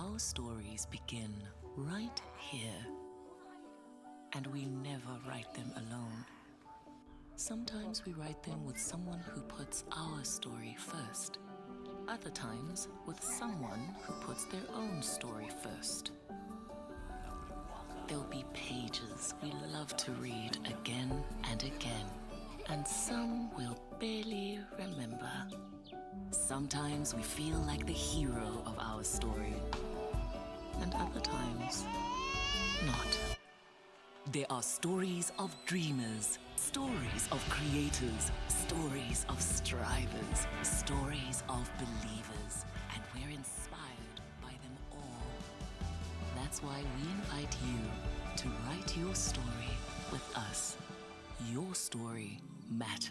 Our stories begin right here, and we never write them alone. Sometimes we write them with someone who puts our story first. Other times with someone who puts their own story first. There'll be pages we love to read again and again, and some we'll barely remember. Sometimes we feel like the hero of our story, and other times, not. There are stories of dreamers, stories of creators, stories of strivers, stories of believers, and we're inspired by them all. That's why we invite you to write your story with us. Your story matters.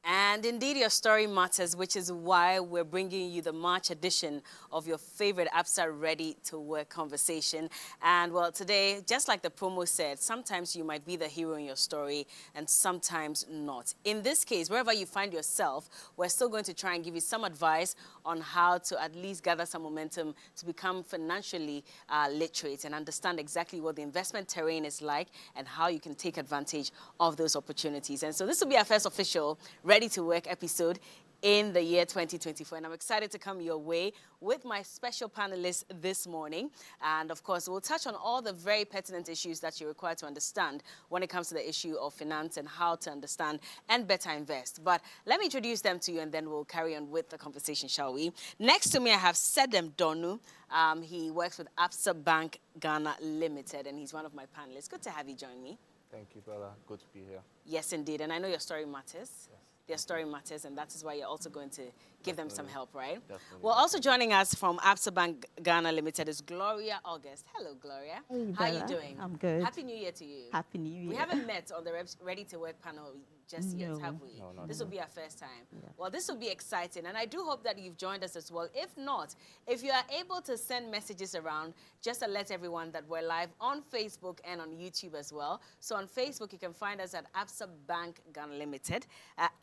And indeed, your story matters, which is why we're bringing you the March edition of your favorite Absa Ready to Work conversation. And well, today, just like the promo said, sometimes you might be the hero in your story and sometimes not. In this case, wherever you find yourself, we're still going to try and give you some advice on how to at least gather some momentum to become financially literate and understand exactly what the investment terrain is like and how you can take advantage of those opportunities. And so this will be our first official Ready to Work episode in the year 2024. And I'm excited to come your way with my special panelists this morning. And of course, we'll touch on all the very pertinent issues that you're required to understand when it comes to the issue of finance and how to understand and better invest. But let me introduce them to you and then we'll carry on with the conversation, shall we? Next to me, I have Sedem Donu. He works with Absa Bank Ghana Limited, and he's one of my panelists. Good to have you join me. Thank you, Bella. Good to be here. Yes, indeed. And I know your story matters. Yes. Their story matters, and that is why you're also going to give them some help, right? Definitely. Well, also joining us from Absa Bank Ghana Limited is Gloria August. Hello, Gloria. Hey, How are you Bella. doing? I'm good. Happy New Year to you. Happy New Year. We haven't met on the Ready to Work panel just yet, No. have we? No, not This yet. will be our first time. Yeah. Well, this will be exciting, and I do hope that you've joined us as well. If not, if you are able to send messages around, just to let everyone that we're live on Facebook and on YouTube as well. So on Facebook, you can find us at Absa Bank Ghana Limited,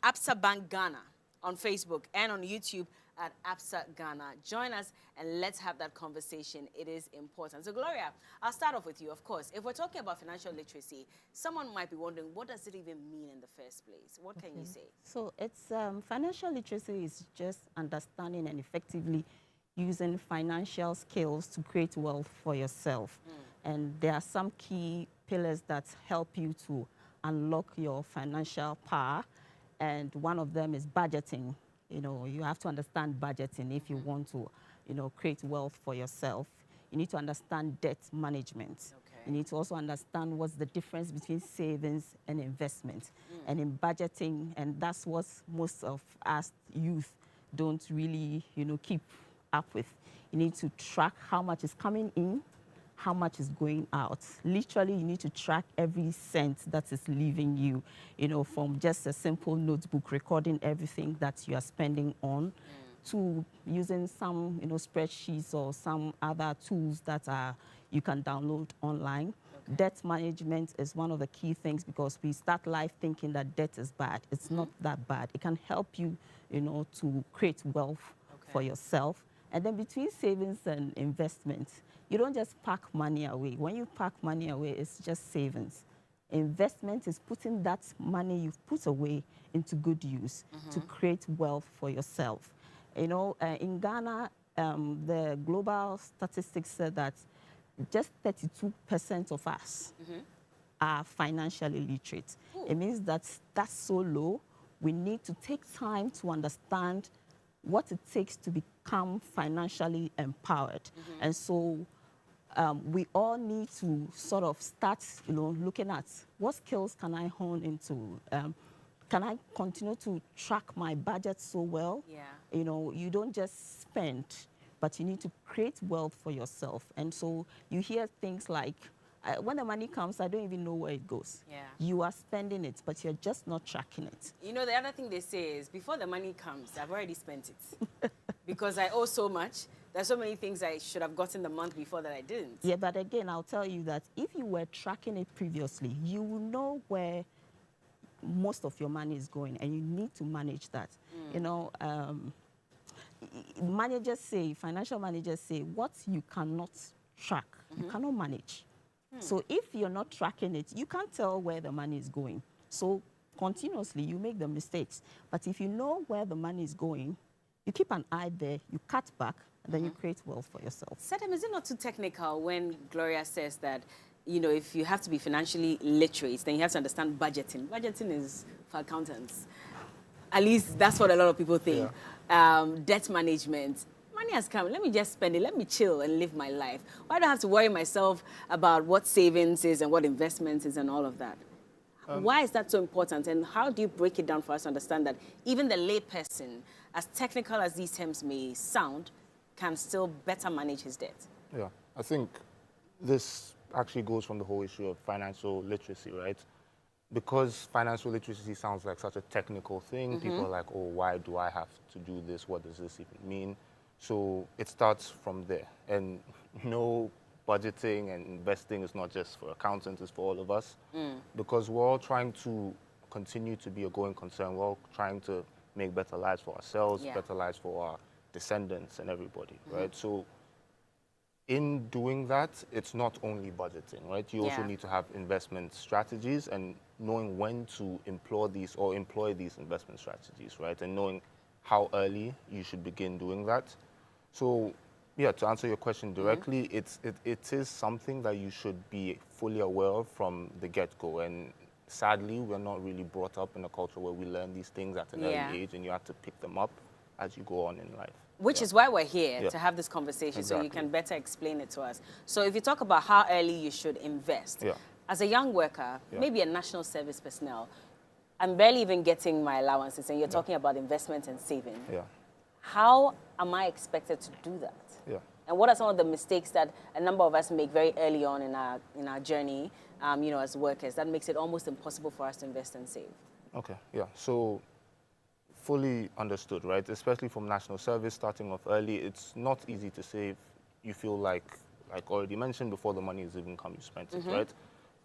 Absa Bank Ghana on Facebook, and on YouTube at Absa Ghana. Join us and let's have that conversation. It is important. So Gloria, I'll start off with you. Of course, if we're talking about financial literacy, someone might be wondering, what does it even mean in the first place? What can you say? So it's financial literacy is just understanding and effectively using financial skills to create wealth for yourself. And there are some key pillars that help you to unlock your financial power. And one of them is budgeting. You know, you have to understand budgeting if you want to, you know, create wealth for yourself. You need to understand debt management. Okay. You need to also understand what's the difference between savings and investment. And in budgeting, and that's what most of us youth don't really, you know, keep up with. You need to track how much is coming in, how much is going out. Literally, you need to track every cent that is leaving you, you know, from just a simple notebook recording everything that you are spending on to using some, you know, spreadsheets or some other tools that you can download online. Okay. Debt management is one of the key things because we start life thinking that debt is bad. It's not that bad. It can help you, you know, to create wealth for yourself. And then between savings and investments, you don't just pack money away. When you pack money away, it's just savings. Investment is putting that money you've put away into good use to create wealth for yourself. You know, in Ghana, the global statistics said that just 32% of us are financially literate. It means that that's so low. We need to take time to understand what it takes to become financially empowered. And so we all need to sort of start, looking at what skills can I hone into. Can I continue to track my budget so well? Yeah. You don't just spend, but you need to create wealth for yourself. And so you hear things like, when the money comes, I don't even know where it goes. Yeah. You are spending it, but you're just not tracking it. The other thing they say is, before the money comes, I've already spent it. Because I owe so much. There's so many things I should have gotten the month before that I didn't. Yeah, but again, I'll tell you that if you were tracking it previously, you will know where most of your money is going, and you need to manage that. Managers say, financial managers say, what you cannot track, you cannot manage. So if you're not tracking it, you can't tell where the money is going. So continuously, you make the mistakes. But if you know where the money is going, you keep an eye there, you cut back, and then you create wealth for yourself. Sedem, is it not too technical when Gloria says that, if you have to be financially literate, then you have to understand budgeting? Budgeting is for accountants. At least that's what a lot of people think. Yeah. Debt management. Money has come. Let me just spend it. Let me chill and live my life. Why do I have to worry myself about what savings is and what investments is and all of that? Why is that so important? And how do you break it down for us to understand that even the lay person, as technical as these terms may sound, can still better manage his debt? Yeah, I think this actually goes from the whole issue of financial literacy, right? Because financial literacy sounds like such a technical thing, people are like, oh, why do I have to do this? What does this even mean? So it starts from there. And budgeting and investing is not just for accountants, it's for all of us. Because we're all trying to continue to be a going concern. We're all trying to make better lives for ourselves, better lives for our descendants and everybody, right? So in doing that, it's not only budgeting, right? You also need to have investment strategies and knowing when to employ these investment strategies, right? And knowing how early you should begin doing that. So, yeah, to answer your question directly, it is something that you should be fully aware of from the get-go. And sadly, we're not really brought up in a culture where we learn these things at an early age, and you have to pick them up as you go on in life. Which is why we're here, to have this conversation, so you can better explain it to us. So if you talk about how early you should invest, as a young worker, maybe a national service personnel, I'm barely even getting my allowances, and you're talking about investment and saving. How am I expected to do that? And what are some of the mistakes that a number of us make very early on in our journey, as workers, that makes it almost impossible for us to invest and save? Okay, so fully understood, right? Especially from national service, starting off early, it's not easy to save. You feel like already mentioned, before the money is even come, you spent it, right?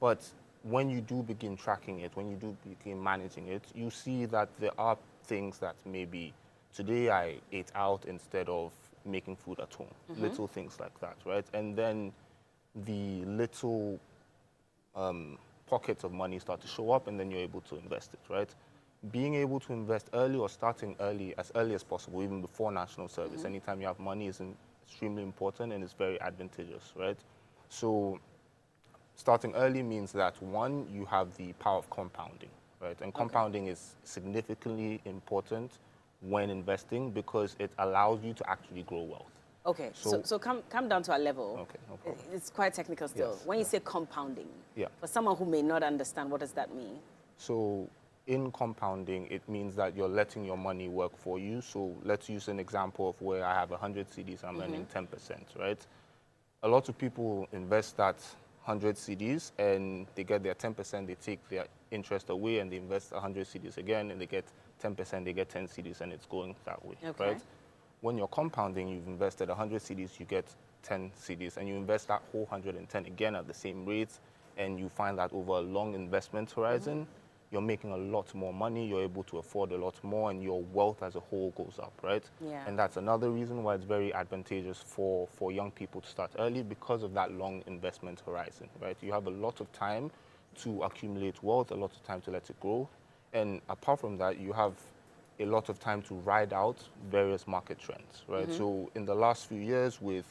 But when you do begin tracking it, when you do begin managing it, you see that there are things that maybe today I ate out instead of making food at home, little things like that, right? And then the little pockets of money start to show up, and then you're able to invest it, right? Being able to invest early or starting early as possible, even before national service, anytime you have money, is extremely important and it's very advantageous, right? So starting early means that, one, you have the power of compounding, right? And compounding is significantly important when investing because it allows you to actually grow wealth. Okay, so come down to our level. Okay, no problem. It's quite technical still. Yes, When you say compounding, Yeah. for someone who may not understand, what does that mean? So in compounding, it means that you're letting your money work for you. So let's use an example of where I have 100 CDs, I'm earning 10%, right? A lot of people invest that 100 CDs and they get their 10%, they take their interest away and they invest 100 CDs again and they get 10%, they get 10 CDs and it's going that way, right? When you're compounding, you've invested 100 CDs, you get 10 CDs, and you invest that whole 110 again at the same rates, and you find that over a long investment horizon, you're making a lot more money, you're able to afford a lot more, and your wealth as a whole goes up, right? And that's another reason why it's very advantageous for young people to start early, because of that long investment horizon, right? You have a lot of time to accumulate wealth, a lot of time to let it grow, and apart from that, you have a lot of time to ride out various market trends, right? So in the last few years with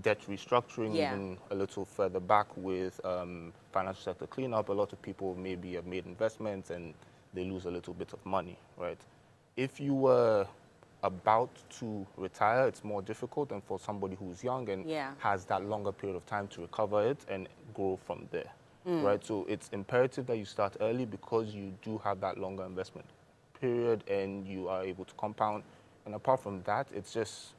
debt restructuring, even a little further back with financial sector cleanup, a lot of people maybe have made investments and they lose a little bit of money, right? If you were about to retire, it's more difficult than for somebody who's young and Yeah. has that longer period of time to recover it and grow from there, right? So it's imperative that you start early because you do have that longer investment period and you are able to compound. And apart from that, it's just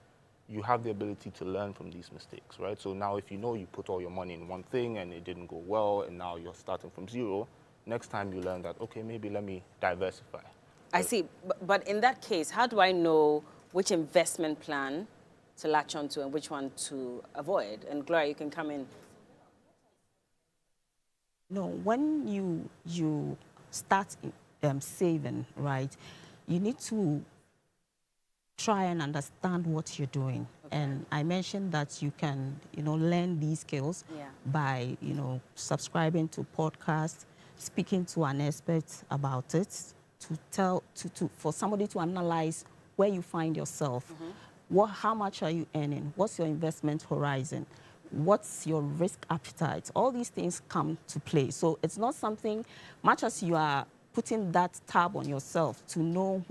you have the ability to learn from these mistakes, right? So now if you know you put all your money in one thing and it didn't go well and now you're starting from zero, next time you learn that, okay, maybe let me diversify. I see. But in that case, how do I know which investment plan to latch onto and which one to avoid? And Gloria, you can come in. No, when you start saving, right, you need to try and understand what you're doing. Okay. And I mentioned that you can, learn these skills Yeah. by, subscribing to podcasts, speaking to an expert about it, for somebody to analyze where you find yourself. How much are you earning? What's your investment horizon? What's your risk appetite? All these things come to play. So it's not something, much as you are putting that tab on yourself to know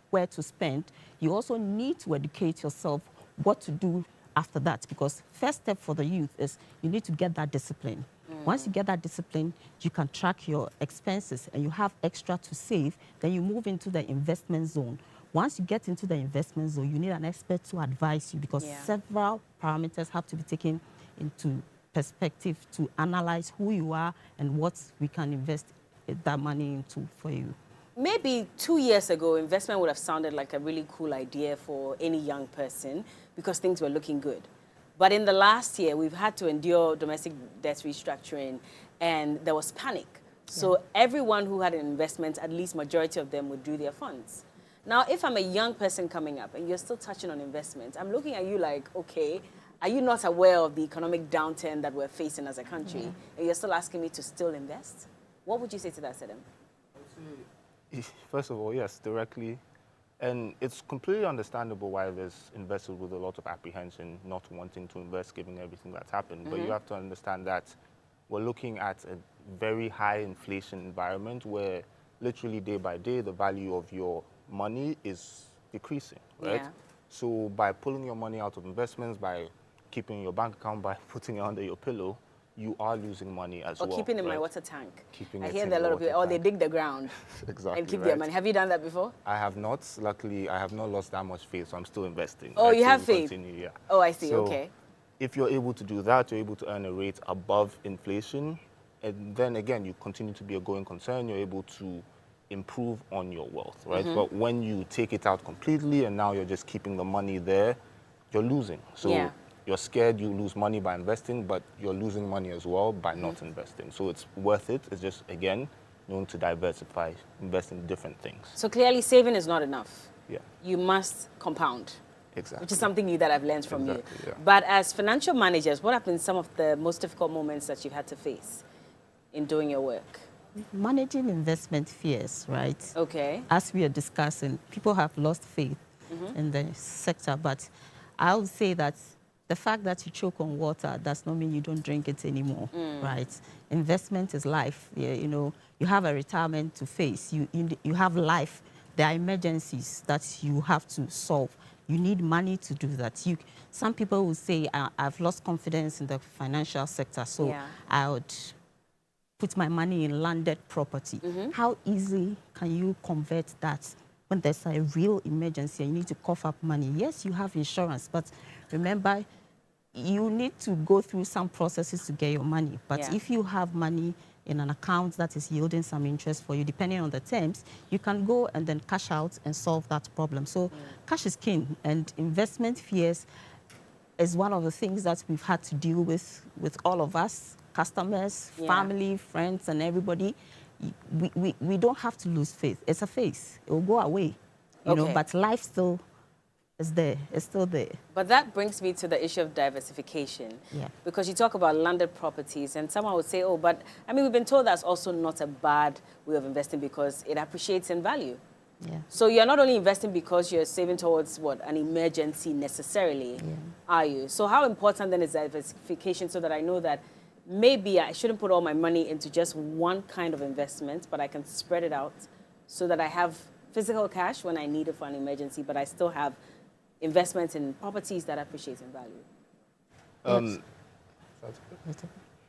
where to spend, you also need to educate yourself what to do after that. Because first step for the youth is you need to get that discipline. Once you get that discipline, you can track your expenses and you have extra to save, then you move into the investment zone. Once you get into the investment zone, you need an expert to advise you because several parameters have to be taken into perspective to analyze who you are and what we can invest that money into for you. Maybe 2 years ago, investment would have sounded like a really cool idea for any young person because things were looking good. But in the last year, we've had to endure domestic debt restructuring, and there was panic. So everyone who had an investment, at least majority of them would do their funds. Now, if I'm a young person coming up and you're still touching on investments, I'm looking at you like, okay, are you not aware of the economic downturn that we're facing as a country? And you're still asking me to still invest? What would you say to that, Sedem? First of all, yes, directly. And it's completely understandable why there's investors with a lot of apprehension, not wanting to invest given everything that's happened. But you have to understand that we're looking at a very high inflation environment where literally day by day the value of your money is decreasing, right? Yeah. So by pulling your money out of investments, by keeping in your bank account, by putting it under your pillow, you are losing money as Or well. keeping in my right? water tank. Keeping I it hear in that a the lot of people, water they tank. dig the ground Exactly, and keep right? their money. Have you done that before? I have not. Luckily, I have not lost that much faith, so I'm still investing. Oh, right? you So have we faith? Continue, yeah. Oh, I see, So okay. if you're able to do that, you're able to earn a rate above inflation, and then again, you continue to be a going concern, you're able to improve on your wealth, right? But when you take it out completely and now you're just keeping the money there, you're losing. So you're scared you lose money by investing, but you're losing money as well by not investing. So it's worth it. It's just, again, knowing to diversify, invest in different things. So clearly saving is not enough. Yeah, You must compound. exactly. Which is something new that I've learned from Exactly, you. yeah. But as financial managers, what have been some of the most difficult moments that you've had to face in doing your work? Managing investment fears, right? Okay. As we are discussing, people have lost faith in the sector, but I would say that the fact that you choke on water does not mean you don't drink it anymore, right? Investment is life. Yeah, you have a retirement to face. You have life. There are emergencies that you have to solve. You need money to do that. Some people will say, I've lost confidence in the financial sector, so I would put my money in landed property. How easy can you convert that when there's a real emergency and you need to cough up money? Yes, you have insurance, but remember, you need to go through some processes to get your money. But if you have money in an account that is yielding some interest for you, depending on the terms, you can go and then cash out and solve that problem. So cash is king, and investment fears is one of the things that we've had to deal with all of us, customers, family, friends, and everybody. We don't have to lose faith. It's a phase. It will go away, you know, but life still is there. It's still there. But that brings me to the issue of diversification. Yeah. Because you talk about landed properties, and someone would say, oh, but, I mean, we've been told that's also not a bad way of investing because it appreciates in value. Yeah. So you're not only investing because you're saving towards, an emergency necessarily, are you? So how important then is diversification so that I know that maybe I shouldn't put all my money into just one kind of investment, but I can spread it out so that I have physical cash when I need it for an emergency, but I still have investments in properties that appreciate in value?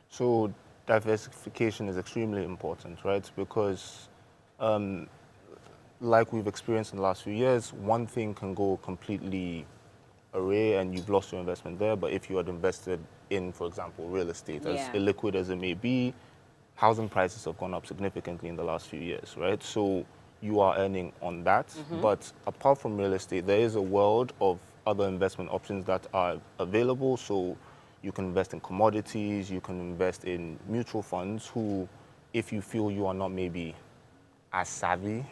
So diversification is extremely important, right? Because like we've experienced in the last few years, one thing can go completely array and you've lost your investment there. But if you had invested in, for example, real estate, as illiquid as it may be, housing prices have gone up significantly in the last few years, right? So you are earning on that. But apart from real estate, there is a world of other investment options that are available. So you can invest in commodities, you can invest in mutual funds who, if you feel you are not maybe as savvy,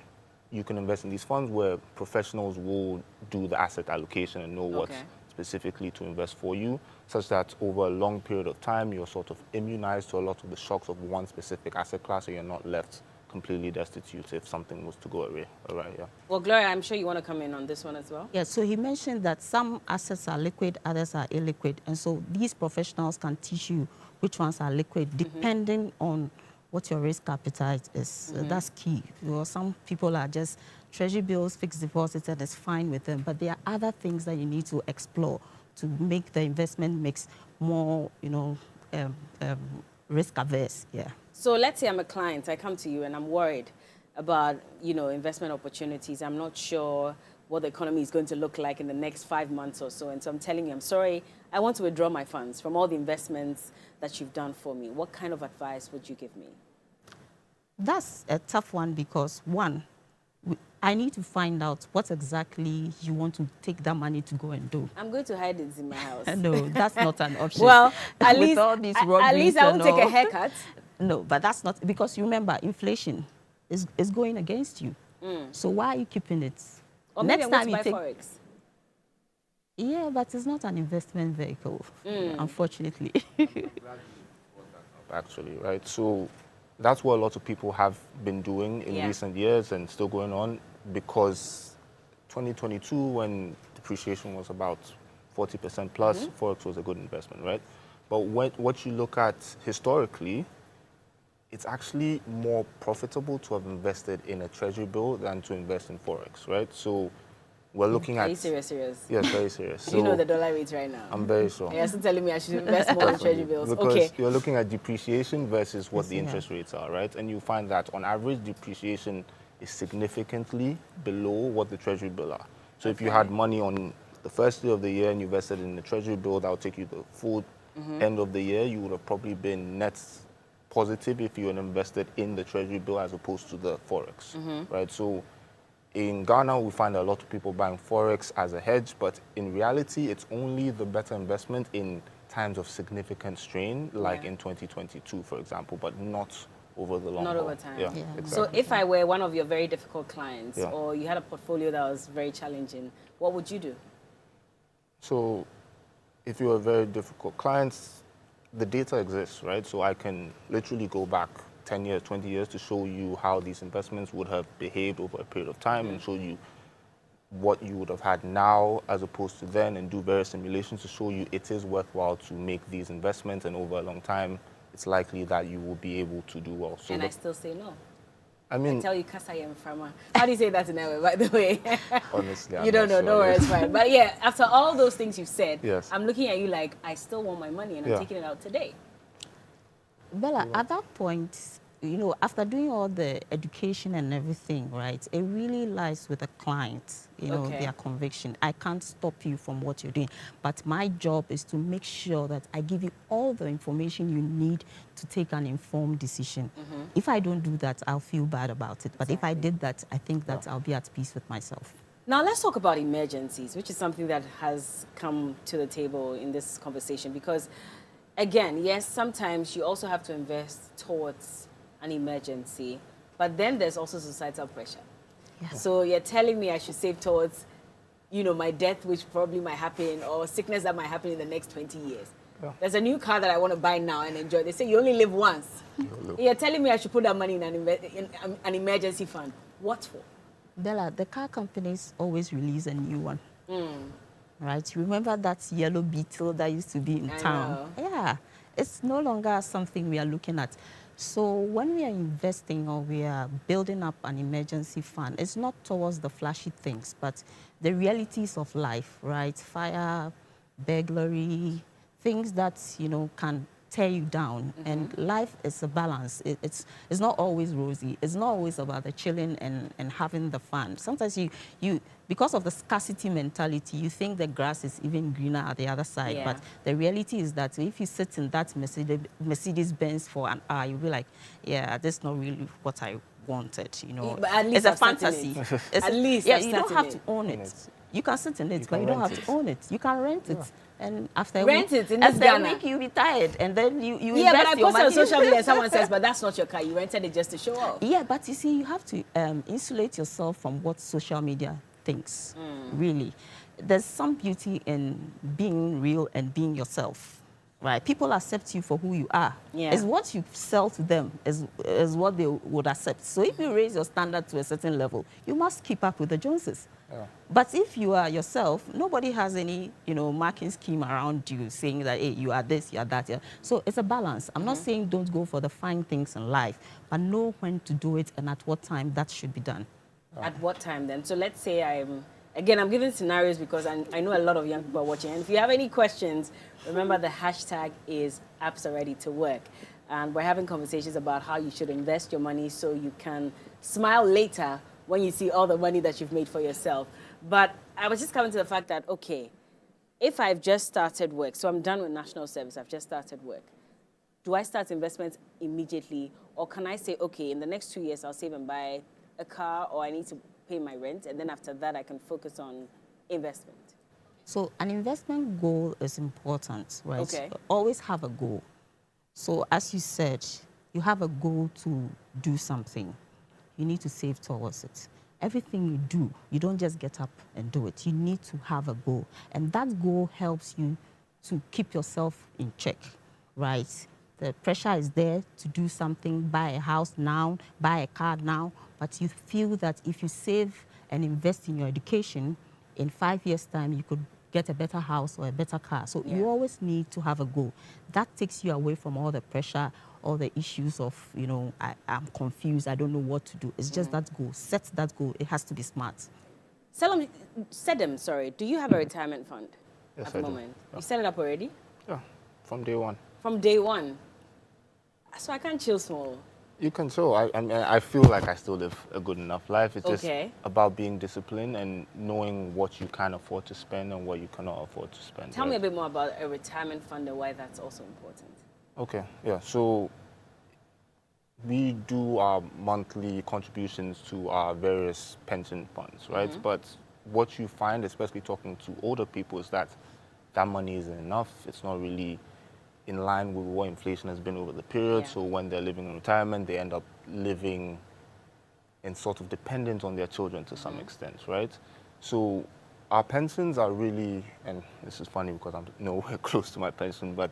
you can invest in these funds where professionals will do the asset allocation and know what specifically to invest for you, such that over a long period of time, you're sort of immunized to a lot of the shocks of one specific asset class, so you're not left completely destitute if something was to go away. All right, yeah. Well, Gloria, I'm sure you want to come in on this one as well. Yeah, so he mentioned that some assets are liquid, others are illiquid. And so these professionals can teach you which ones are liquid, depending on what your risk appetite is. That's key. Some people are just treasury bills, fixed deposits, and it's fine with them. But there are other things that you need to explore to make the investment mix more, risk averse. Yeah. So let's say I'm a client. I come to you and I'm worried about, investment opportunities. I'm not sure what the economy is going to look like in the next 5 months or so. And so I'm telling you, I'm sorry, I want to withdraw my funds from all the investments that you've done for me. What kind of advice would you give me? That's a tough one because, one, I need to find out what exactly you want to take that money to go and do. I'm going to hide it in my house. No, that's not an option. Well, at With least, all these at least I won't take a all. haircut. No, but that's not, because you remember, inflation is going against you. So why are you keeping it? Or maybe I'm going to buy Forex. Yeah, but it's not an investment vehicle, unfortunately. Actually, right? So that's what a lot of people have been doing in recent years and still going on, because 2022, when depreciation was about 40% plus, Forex was a good investment, right? But what you look at historically, it's actually more profitable to have invested in a treasury bill than to invest in Forex, right? So we're looking at... Are you serious? Yes, very serious. So, you know the dollar rate right now. I'm very sure. You're still telling me I should invest more in treasury bills. Because you're looking at depreciation versus what the interest rates are, right? And you find that on average, depreciation is significantly below what the treasury bill are. So if you had money on the first day of the year and you invested in the treasury bill, that would take you the full end of the year. You would have probably been net positive if you had invested in the treasury bill as opposed to the Forex, right? So in Ghana, we find a lot of people buying Forex as a hedge, but in reality, it's only the better investment in times of significant strain, like in 2022, for example, but not over the long haul. Not over time. Yeah, exactly. So if I were one of your very difficult clients or you had a portfolio that was very challenging, what would you do? So if you're a very difficult client, the data exists, right? So I can literally go back 10 years, 20 years to show you how these investments would have behaved over a period of time and show you what you would have had now as opposed to then, and do various simulations to show you it is worthwhile to make these investments, and over a long time, it's likely that you will be able to do well. So and I still say no. I mean, I tell you, Kasayem Frama. How do you say that in Ewe, by the way? Honestly, you don't know, sure, don't worry, it's fine. But yeah, after all those things you've said, I'm looking at you like, I still want my money and I'm taking it out today. Bella, at that point, after doing all the education and everything, right, it really lies with the client, their conviction. I can't stop you from what you're doing, but my job is to make sure that I give you all the information you need to take an informed decision. If I don't do that, I'll feel bad about it. But if I did that, I think that I'll be at peace with myself. Now, let's talk about emergencies, which is something that has come to the table in this conversation, because, again, yes, sometimes you also have to invest towards an emergency, but then there's also societal pressure. So you're telling me I should save towards, my death, which probably might happen, or sickness that might happen in the next 20 years. There's a new car that I want to buy now and enjoy. They say you only live once. You're telling me I should put that money in an emergency fund. What for? Bella, the car companies always release a new one. Right? Remember that yellow Beetle that used to be in town? Yeah. It's no longer something we are looking at. So when we are investing or we are building up an emergency fund, it's not towards the flashy things, but the realities of life, right? Fire, burglary, things that, can tear you down. And life is a balance. It's not always rosy. It's not always about the chilling and having the fun. Sometimes you because of the scarcity mentality, you think the grass is even greener at the other side. Yeah. But the reality is that if you sit in that Mercedes-Benz for an hour, you'll be like, yeah, that's not really what I wanted, But at least it's a I've sat in fantasy. it. At least yeah, I've you sat don't in have it. to own it. You can sit in it, but can you don't rent have it. to own it. You can rent it. And after Rent a week, it in this after Ghana. a week, you'll be tired. And then you Yeah, but invest I your posted on money. social media and someone says, but that's not your car. You rented it just to show off. Yeah, but you see, you have to insulate yourself from what social media thinks, really. There's some beauty in being real and being yourself, right? People accept you for who you are. Yeah. It's what you sell to them is what they would accept. So if you raise your standard to a certain level, you must keep up with the Joneses. Yeah. But if you are yourself, nobody has any, marking scheme around you saying that, hey, you are this, you are that. Yeah. So it's a balance. I'm not saying don't go for the fine things in life, but know when to do it and at what time that should be done. At what time then? So let's say I'm giving scenarios because I know a lot of young people are watching. And if you have any questions, remember the hashtag is Absa Ready to Work. And we're having conversations about how you should invest your money so you can smile later when you see all the money that you've made for yourself. But I was just coming to the fact that, okay, if I've just started work, so I'm done with national service, I've just started work, do I start investments immediately? Or can I say, okay, in the next 2 years, I'll save and buy a car, or I need to pay my rent, and then after that, I can focus on investment? So an investment goal is important, right? Okay. Always have a goal. So as you said, you have a goal to do something. You need to save towards it. Everything you do, you don't just get up and do it. You need to have a goal. And that goal helps you to keep yourself in check, right? The pressure is there to do something, buy a house now, buy a car now, but you feel that if you save and invest in your education, in 5 years' time, you could get a better house or a better car. So you always need to have a goal. That takes you away from all the pressure, all the issues of, I'm confused, I don't know what to do. It's just that goal. Set that goal. It has to be smart. Sedem, sorry, do you have a retirement fund Yes, at the I do. moment? Yeah. You set it up already? Yeah, from day one. From day one? So I can't chill small. You can tell. I feel like I still live a good enough life. It's just Okay. about being disciplined and knowing what you can afford to spend and what you cannot afford to spend. Tell me a right? bit more about a retirement fund and why that's also important. Okay, yeah. So we do our monthly contributions to our various pension funds, right? But what you find, especially talking to older people, is that that money isn't enough. It's not really in line with what inflation has been over the period. Yeah. So when they're living in retirement, they end up living and sort of dependent on their children to some extent, right? So our pensions are really, and this is funny because I'm nowhere close to my pension, but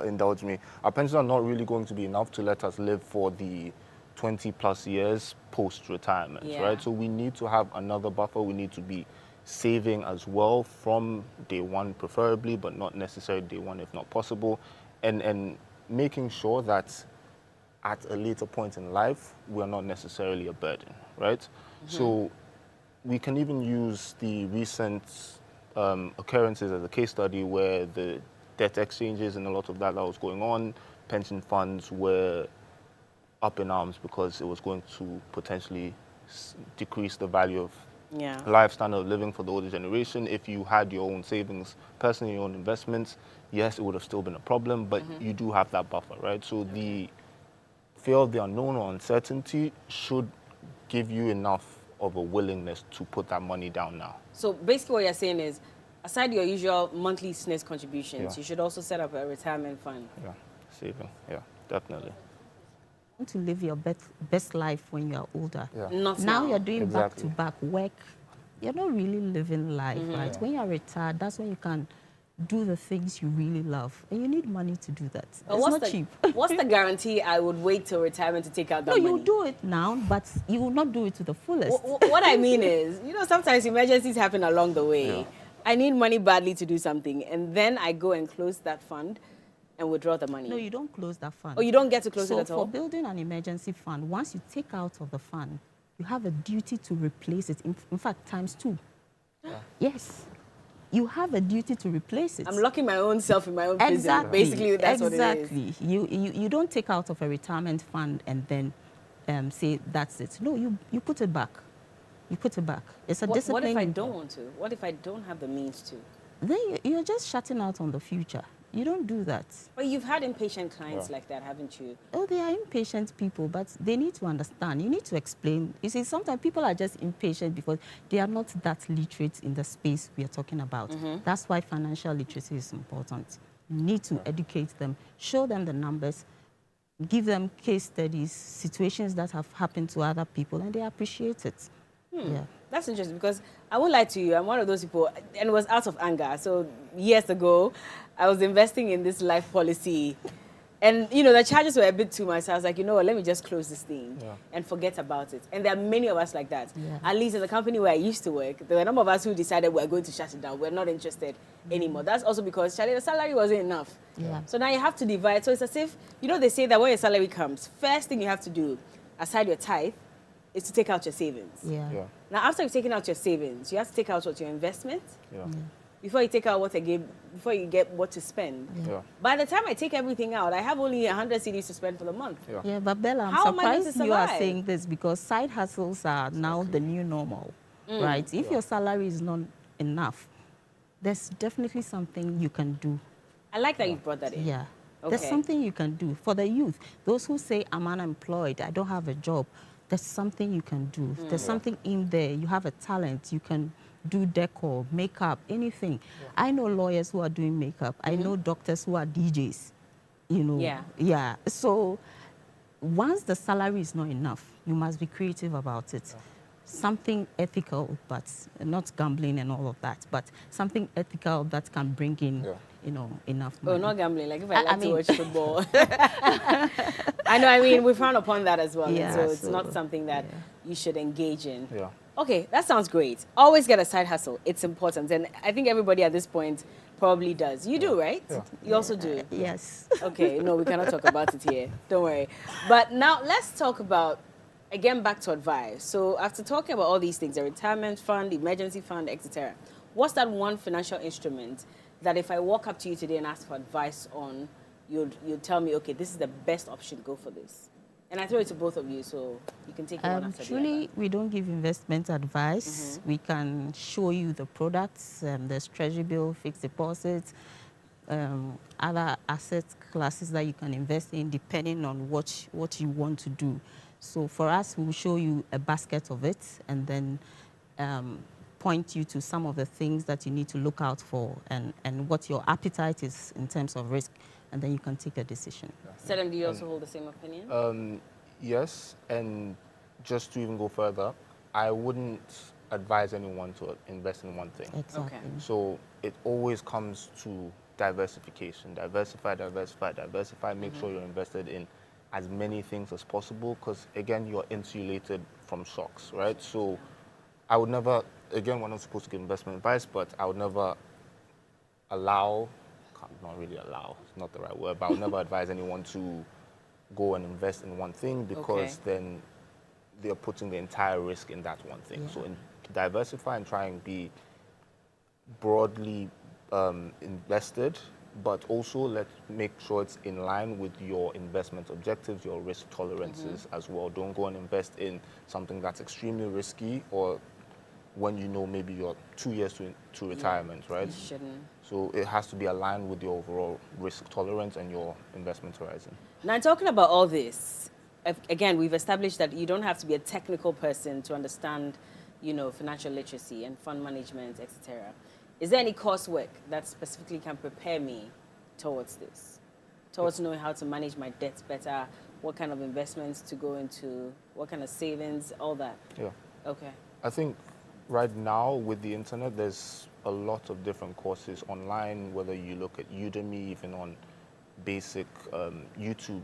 indulge me, our pensions are not really going to be enough to let us live for the 20 plus years post-retirement, Yeah. right? So we need to have another buffer. We need to be saving as well from day one preferably, but not necessarily day one if not possible, and making sure that at a later point in life, we are not necessarily a burden, right? So we can even use the recent occurrences as a case study where the debt exchanges and a lot of that was going on, pension funds were up in arms because it was going to potentially decrease the value of Yeah. life standard of living for the older generation. If you had your own savings, personally your own investments, yes, it would have still been a problem, but you do have that buffer, right? So the fear of the unknown or uncertainty should give you enough of a willingness to put that money down now. So basically what you're saying is, aside your usual monthly SNES contributions, Yeah. you should also set up a retirement fund. Yeah, saving, yeah, definitely. Want to live your best life when you're older. Yeah. Not Now now. you're doing Exactly. back-to-back work. You're not really living life, right? When you're retired, that's when you can do the things you really love. And you need money to do that. But It's not cheap. What's the guarantee I would wait till retirement to take out that No, money? you do it now, but you will not do it to the fullest. What I mean is, sometimes emergencies happen along the way. Yeah. I need money badly to do something, and then I go and close that fund, and withdraw the money? No, you don't close that fund. Oh, you don't get to close it So at all? for building an emergency fund, once you take out of the fund, you have a duty to replace it. In fact, times 2. Yes. You have a duty to replace it. I'm locking my own self in my own prison. Exactly. Basically, that's what it is. Exactly. You don't take out of a retirement fund and then say that's it. No, you put it back. You put it back. It's a discipline. What if I don't want to? What if I don't have the means to? Then you're just shutting out on the future. You don't do that. But you've had impatient clients like that, haven't you? Oh, they are impatient people, but they need to understand. You need to explain. You see, sometimes people are just impatient because they are not that literate in the space we are talking about. That's why financial literacy is important. You need to educate them, show them the numbers, give them case studies, situations that have happened to other people, and they appreciate it. Yeah. That's interesting because I won't lie to you. I'm one of those people, and it was out of anger. So years ago, I was investing in this life policy, and the charges were a bit too much. So I was like, you know what? Let me just close this thing and forget about it. And there are many of us like that. Yeah. At least in the company where I used to work, there were a number of us who decided we're going to shut it down. We're not interested anymore. That's also because Charlie, the salary wasn't enough. Yeah. So now you have to divide. So it's as if they say that when your salary comes, first thing you have to do, aside your tithe, is to take out your savings. Yeah. Now, after you've taken out your savings, you have to take out your investment before you take out before you get what to spend. Yeah. By the time I take everything out, I have only 100 CDs to spend for the month. Yeah, but Bella, I'm How am I going to surprised you are survive? saying this because side hustles are now the new normal, right? If your salary is not enough, there's definitely something you can do. I like that you brought that in. Yeah. Okay. There's something you can do. For the youth, those who say, I'm unemployed, I don't have a job, there's something you can do. There's something in there. You have a talent. You can do decor, makeup, anything. I know lawyers who are doing makeup. I know doctors who are DJs. Yeah. So once the salary is not enough, you must be creative about it. Something ethical, but not gambling and all of that, but something ethical that can bring in, enough Oh, money. not gambling. Like if I like mean- to watch football. I know, we frown upon that as well. and Yeah, so it's so, not something that you should engage in. Yeah. Okay, that sounds great. Always get a side hustle. It's important. And I think everybody at this point probably does. You do, right? Yeah. You also do. Yes. Okay, no, we cannot talk about it here. Don't worry. But now let's talk about, again, back to advice. So after talking about all these things, a retirement fund, emergency fund, etc., what's that one financial instrument that if I walk up to you today and ask for advice on, you'd tell me, okay, this is the best option, go for this? And I throw it to both of you, so you can take it one after the Truly, other. we don't give investment advice. We can show you the products. There's treasury bill, fixed deposits, other asset classes that you can invest in depending on what you want to do. So for us, we'll show you a basket of it and then point you to some of the things that you need to look out for and what your appetite is in terms of risk, and then you can take a decision. Selim, do you also hold the same opinion? Yes, and just to even go further, I wouldn't advise anyone to invest in one thing. Exactly. Okay. So it always comes to diversification. Diversify, make sure you're invested in as many things as possible because, again, you're insulated from shocks, right? So I would never, again, we're not supposed to give investment advice, but I would never not really allow, it's not the right word, but I would never advise anyone to go and invest in one thing because then they're putting the entire risk in that one thing. So diversify and try and be broadly invested, but also make sure it's in line with your investment objectives, your risk tolerances as well. Don't go and invest in something that's extremely risky or when you know maybe you're 2 years to retirement, right? You shouldn't. So it has to be aligned with your overall risk tolerance and your investment horizon. Now, talking about all this, again, we've established that you don't have to be a technical person to understand, financial literacy and fund management, etc. Is there any coursework that specifically can prepare me towards this? Towards knowing how to manage my debts better, what kind of investments to go into, what kind of savings, all that? Yeah. Okay. I think right now with the internet, there's a lot of different courses online, whether you look at Udemy, even on basic YouTube,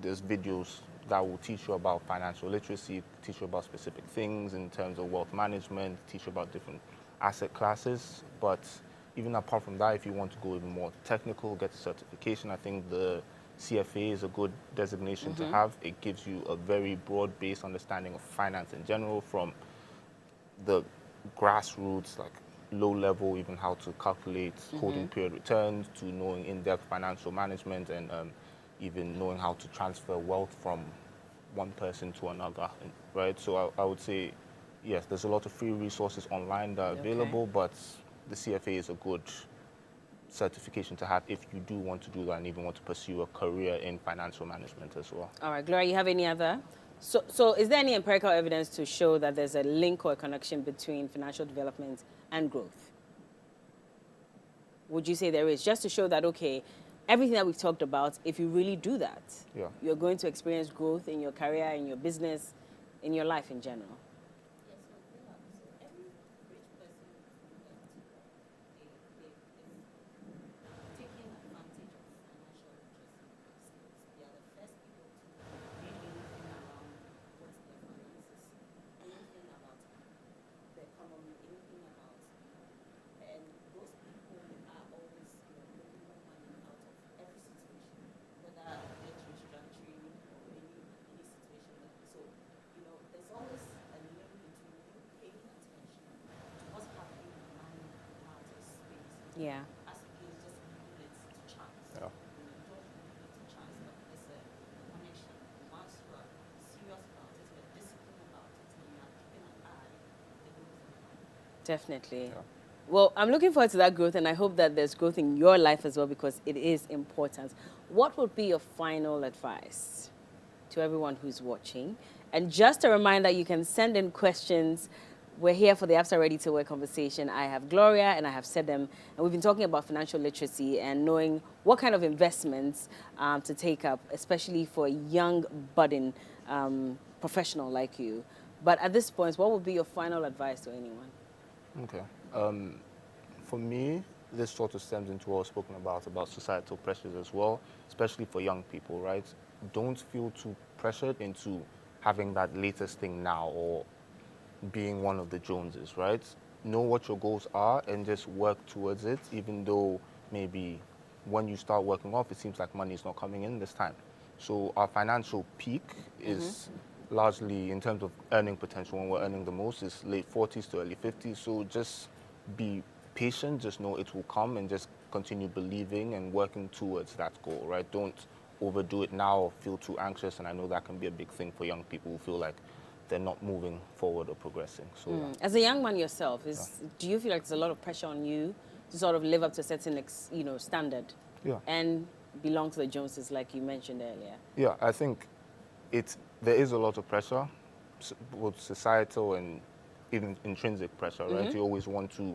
there's videos that will teach you about financial literacy, teach you about specific things in terms of wealth management, teach you about different asset classes. But even apart from that, if you want to go even more technical, get a certification, I think the CFA is a good designation to have. It gives you a very broad-based understanding of finance in general, from the grassroots, like low level, even how to calculate holding period returns, to knowing in-depth financial management, and even knowing how to transfer wealth from one person to another, right? So I would say, yes, there's a lot of free resources online that are available, but the CFA is a good certification to have if you do want to do that and even want to pursue a career in financial management as well. All right, Gloria, you have any other? So is there any empirical evidence to show that there's a link or a connection between financial development and growth? Would you say there is? Just to show that, okay, everything that we've talked about, if you really do that, you're going to experience growth in your career, in your business, in your life in general. Yeah. Definitely. Yeah. Well, I'm looking forward to that growth, and I hope that there's growth in your life as well, because it is important. What would be your final advice to everyone who's watching? And just a reminder, you can send in questions. We're here for the Absa Ready to Work conversation. I have Gloria and I have Sedem, and we've been talking about financial literacy and knowing what kind of investments to take up, especially for a young, budding professional like you. But at this point, what would be your final advice to anyone? Okay. For me, this sort of stems into what I was spoken about societal pressures as well, especially for young people, right? Don't feel too pressured into having that latest thing now or being one of the Joneses, right? Know what your goals are and just work towards it, even though maybe when you start working off, it seems like money is not coming in this time. So our financial peak is largely, in terms of earning potential, when we're earning the most, is late 40s to early 50s. So just be patient, just know it will come, and just continue believing and working towards that goal, right? Don't overdo it now or feel too anxious. And I know that can be a big thing for young people who feel like they're not moving forward or progressing. So, as a young man yourself, do you feel like there's a lot of pressure on you to sort of live up to a certain standard and belong to the Joneses, like you mentioned earlier? Yeah, I think there is a lot of pressure, both societal and even intrinsic pressure, right? You always want to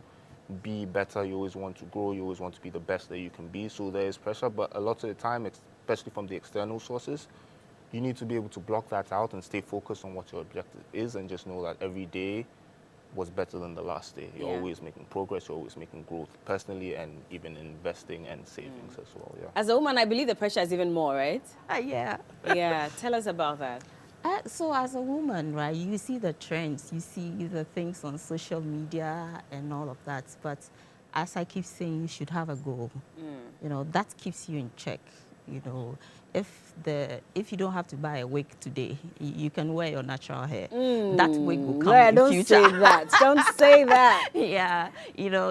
be better, you always want to grow, you always want to be the best that you can be. So there is pressure, but a lot of the time, especially from the external sources, you need to be able to block that out and stay focused on what your objective is, and just know that every day was better than the last day. You're always making progress, you're always making growth personally, and even investing and savings as well. Yeah. As a woman, I believe the pressure is even more, right? Yeah. Yeah, tell us about that. So as a woman, right, you see the trends, you see the things on social media and all of that. But as I keep saying, you should have a goal. That keeps you in check. If you don't have to buy a wig today, you can wear your natural hair. That wig will come in don't future. Say that. Don't say that. Yeah,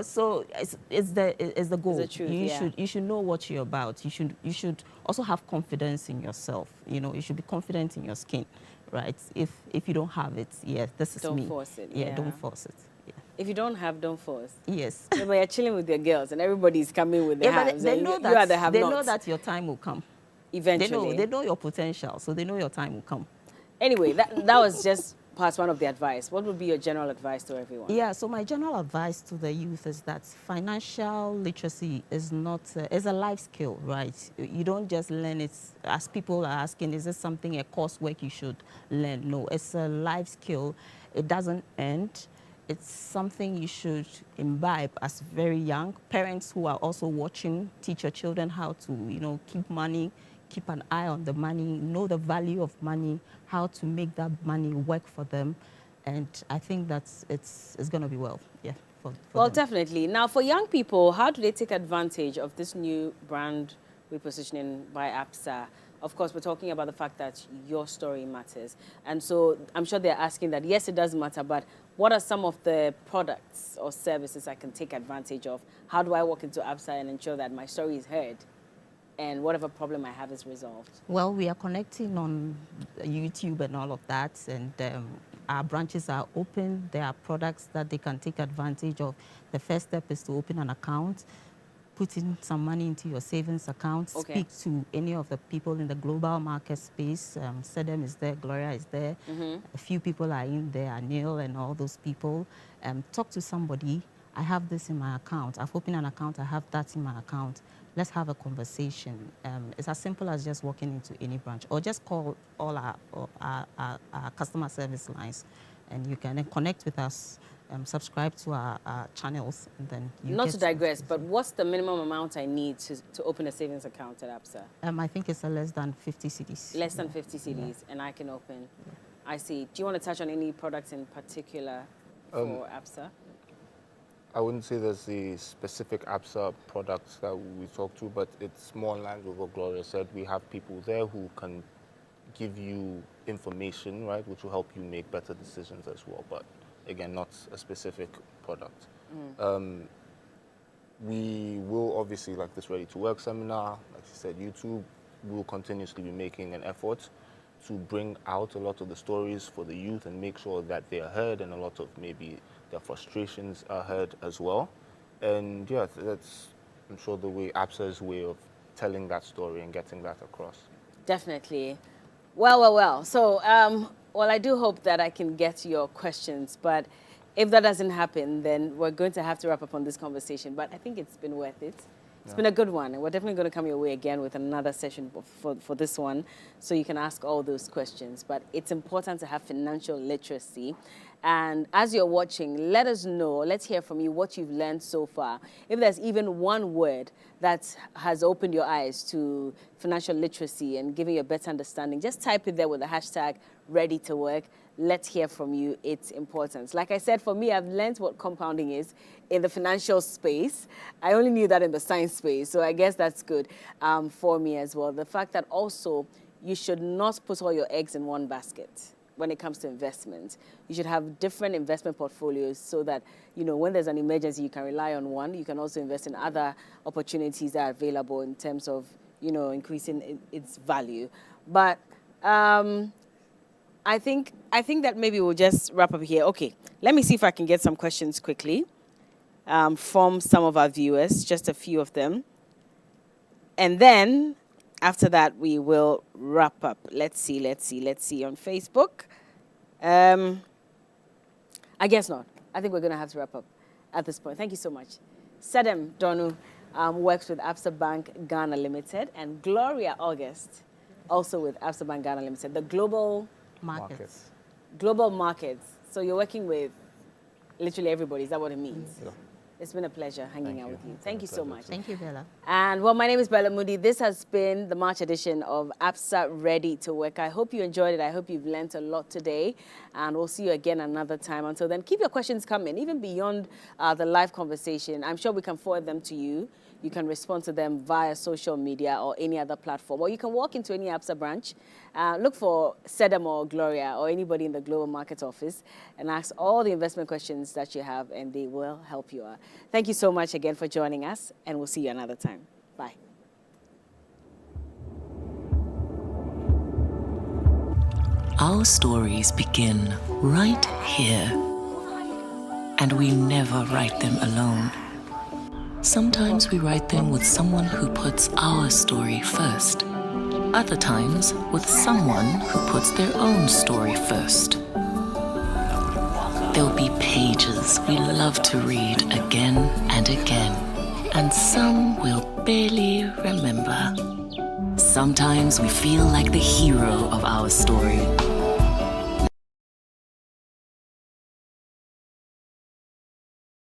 so it's the goal. It's the truth, you should know what you're about. You should also have confidence in yourself. You should be confident in your skin, right? If you don't have it, this is me. Don't force it. Yeah, don't force it. If you don't have, don't force. Yes. But you're chilling with your girls, and everybody's coming with their haves. They know that. You are the have-nots. They know that your time will come. Eventually. They know your potential, so they know your time will come. Anyway, that was just part one of the advice. What would be your general advice to everyone? Yeah, so my general advice to the youth is that financial literacy is is a life skill, right? You don't just learn it, as people are asking, is this something, a coursework you should learn? No, it's a life skill. It doesn't end. It's something you should imbibe as very young. Parents who are also watching, teach your children how to, keep money, keep an eye on the money, know the value of money, how to make that money work for them. And I think it's going to be well, yeah. Well, them. definitely. Now, for young people, how do they take advantage of this new brand repositioning by Absa? Of course, we're talking about the fact that your story matters. And so I'm sure they're asking that, yes, it does matter, but what are some of the products or services I can take advantage of? How do I walk into Absa and ensure that my story is heard and whatever problem I have is resolved? Well, we are connecting on YouTube and all of that, and our branches are open. There are products that they can take advantage of. The first step is to open an account, put in some money into your savings account, Okay. speak to any of the people in the global market space. Sedem is there, Gloria is there. A few people are in there, Anil and all those people. Talk to somebody. I have this in my account. I've opened an account. I have that in my account. Let's have a conversation. It's as simple as just walking into any branch, or just call all our customer service lines, and you can then connect with us, subscribe to our channels, and then you Not get to digress, some- but what's the minimum amount I need to open a savings account at Absa? I think it's less than 50 CDs. Less than 50 CDs, and I can open. I see. Do you want to touch on any products in particular for Absa? I wouldn't say there's the specific Absa products that we talk to, but it's more in line with what Gloria said. We have people there who can give you information, right, which will help you make better decisions as well. But again, not a specific product. We will obviously, like this Ready to Work seminar, like you said, YouTube will continuously be making an effort to bring out a lot of the stories for the youth and make sure that they are heard, and a lot of maybe their frustrations are heard as well. And yeah, that's, I'm sure, the way Absa's way of telling that story and getting that across. Definitely. Well. So, well, I do hope that I can get your questions, but if that doesn't happen, then we're going to have to wrap up on this conversation. But I think it's been worth it. It's been a good one, and we're definitely going to come your way again with another session for this one, so you can ask all those questions. But it's important to have financial literacy. And as you're watching, let us know, let's hear from you what you've learned so far. If there's even one word that has opened your eyes to financial literacy and giving you a better understanding, just type it there with the hashtag ready to work. Let's hear from you. It's important. Like I said, for me, I've learned what compounding is in the financial space. I only knew that in the science space, so I guess that's good for me as well. The fact that also you should not put all your eggs in one basket when it comes to investment. You should have different investment portfolios so that, you know, when there's an emergency, you can rely on one. You can also invest in other opportunities that are available in terms of, you know, increasing its value. But I think that maybe we'll just wrap up here. Okay, let me see if I can get some questions quickly from some of our viewers, just a few of them. And then after that, we will wrap up. Let's see on Facebook. I guess not. I think we're going to have to wrap up at this point. Thank you so much. Sedem Donu works with Absa Bank Ghana Limited, and Gloria August also with Absa Bank Ghana Limited, the global Markets. markets. So you're working with literally everybody. Is that what it means? Yeah. It's been a pleasure hanging out with you. Thank you so much. Thank you, Bella. And well, my name is Bella Moody. This has been the March edition of Absa Ready to Work. I hope you enjoyed it. I hope you've learned a lot today. And we'll see you again another time. Until then, keep your questions coming, even beyond the live conversation. I'm sure we can forward them to you. You can respond to them via social media or any other platform. Or you can walk into any Absa branch, look for Sedem or Gloria or anybody in the Global Market Office and ask all the investment questions that you have, and they will help you out. Thank you so much again for joining us, and we'll see you another time. Bye. Our stories begin right here, and we never write them alone. Sometimes we write them with someone who puts our story first. Other times with someone who puts their own story first. There'll be pages we love to read again and again, and some we'll barely remember. Sometimes we feel like the hero of our story,